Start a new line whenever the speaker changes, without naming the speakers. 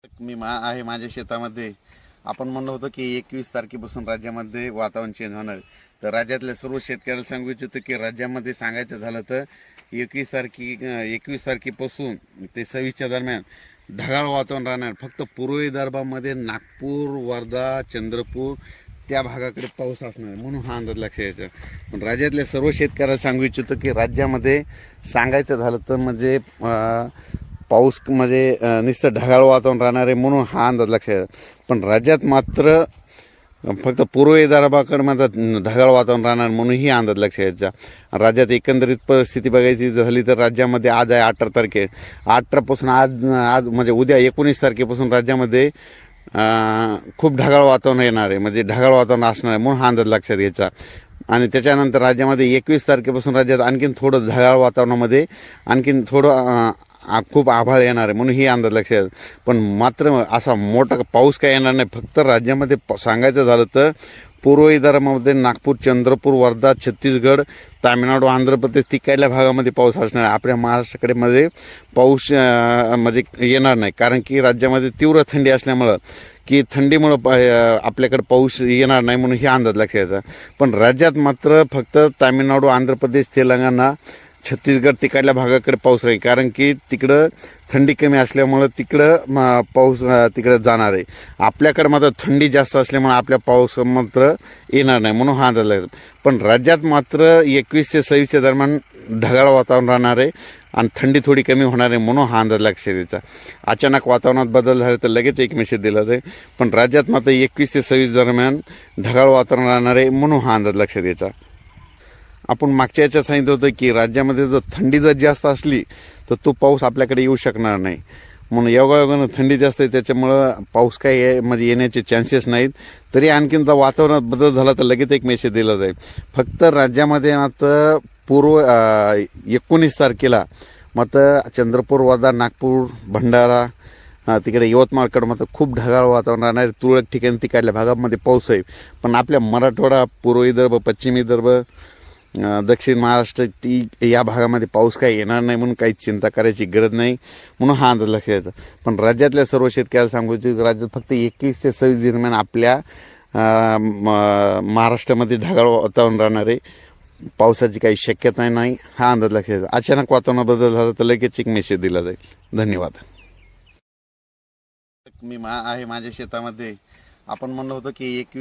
आहे माझ्या शेतामध्ये. आपण म्हणलो होतो की 21 तारखेपासून राज्यामध्ये वातावरण चेंज होणार. तर राज्यातल्या सर्व शेतकऱ्याला सांगू इच्छितो की राज्यामध्ये सांगायचं झालं तर 21 तारखेपासून ते 26च्या दरम्यान ढगाळ वातावरण राहणार. फक्त पूर्व विदर्भामध्ये नागपूर, वर्धा, चंद्रपूर त्या भागाकडे पाऊस असणार, म्हणून हा अंदाज लक्षात यायचा. पण राज्यातल्या सर्व शेतकऱ्याला सांगू इच्छितो की राज्यामध्ये सांगायचं झालं तर म्हणजे पाऊस म्हणजे नुसतं ढगाळ वातावरण राहणार आहे, म्हणून हा अंदाज लक्षात येतो. पण राज्यात मात्र फक्त पूर्व विदर्भाकडे मात्र ढगाळ वातावरण राहणार, म्हणून ही अंदाज लक्षात यायचा. राज्यात एकंदरीत परिस्थिती बघायची झाली तर राज्यामध्ये आज आहे 18 तारखे. 18पासून आज म्हणजे उद्या 19 तारखेपासून राज्यामध्ये खूप ढगाळ वातावरण येणार आहे, म्हणजे ढगाळ वातावरण असणार आहे, म्हणून हा अंदाज लक्षात घ्यायचा. आणि त्याच्यानंतर राज्यामध्ये 21 तारखेपासून राज्यात आणखीन थोडं ढगाळ वातावरणामध्ये आणखीन थोडं खूप आभाळ येणार आहे, म्हणून ही अंदाज लक्षात. पण मात्र असा मोठा पाऊस काय येणार नाही. फक्त राज्यामध्ये सांगायचं झालं तर पूर्व विदर्भामध्ये नागपूर, चंद्रपूर, वर्धा, छत्तीसगड, तामिळनाडू, आंध्र प्रदेश तिकडल्या भागामध्ये पाऊस असणार आहे. आपल्या महाराष्ट्राकडे मध्ये पाऊस म्हणजे येणार नाही, कारण की राज्यामध्ये तीव्र थंडी असल्यामुळं की थंडीमुळं आपल्याकडे पाऊस येणार नाही, म्हणून ही अंदाज लक्षात येतात. पण राज्यात मात्र फक्त तामिळनाडू, आंध्र प्रदेश, तेलंगणा, छत्तीसगड तिकडल्या भागाकडे पाऊस राहील, कारण की तिकडं थंडी कमी असल्यामुळं तिकडं पाऊस तिकडं जाणार आहे. आपल्याकडे मात्र थंडी जास्त असल्यामुळे आपल्या पाऊस मात्र येणार नाही, म्हणून हा अंदाज लागतो. पण राज्यात मात्र 21 ते 26च्या दरम्यान ढगाळ वातावरण राहणार आहे आणि थंडी थोडी कमी होणार आहे, म्हणून हा अंदाज लक्षात द्यायचा. अचानक वातावरणात बदल झाला तर लगेच एक मेसेज दिला जाईल. पण राज्यात मात्र 21 ते 26 दरम्यान ढगाळ वातावरण राहणार आहे, म्हणून हा अंदाज लक्षात द्यायचा. आपण मागच्या याच्यात सांगितलं होतं की राज्यामध्ये जर थंडी जर जास्त असली तर तो पाऊस आपल्याकडे येऊ शकणार नाही, म्हणून योगायोगानं थंडी जास्त आहे, त्याच्यामुळं पाऊस काय म्हणजे येण्याचे चान्सेस नाहीत. तरी आणखीन जर वातावरणात बदल झाला तर लगेच एक मेसेज दिला जाईल. फक्त राज्यामध्ये मात्र पूर्व 19 तारखेला मात्र चंद्रपूर, वर्धा, नागपूर, भंडारा तिकडे यवतमाळकडे मात्र खूप ढगाळ वातावरण राहणार. तुरळक ठिकाणी तिकडल्या भागामध्ये पाऊस आहे. पण आपल्या मराठवाडा, पूर्व विदर्भ, पश्चिम विदर्भ, दक्षिण महाराष्ट्र या भागामध्ये पाऊस काही येणार नाही, म्हणून काही चिंता करायची गरज नाही, म्हणून हा अंदाज लक्षात येतो. पण राज्यातल्या सर्व शेतकऱ्याला सांगू इच्छितो राज्यात फक्त 21 ते 26 दरम्यान आपल्या महाराष्ट्रामध्ये ढगाळ वातावरण राहणार आहे. पावसाची काही शक्यता नाही, हा अंदाज लक्षात येतो. अचानक वातावरण बदल झाला तर लगेच एक मेसेज दिला जाईल. धन्यवाद. आहे माझ्या शेतामध्ये. आपण म्हणलो होतो की 21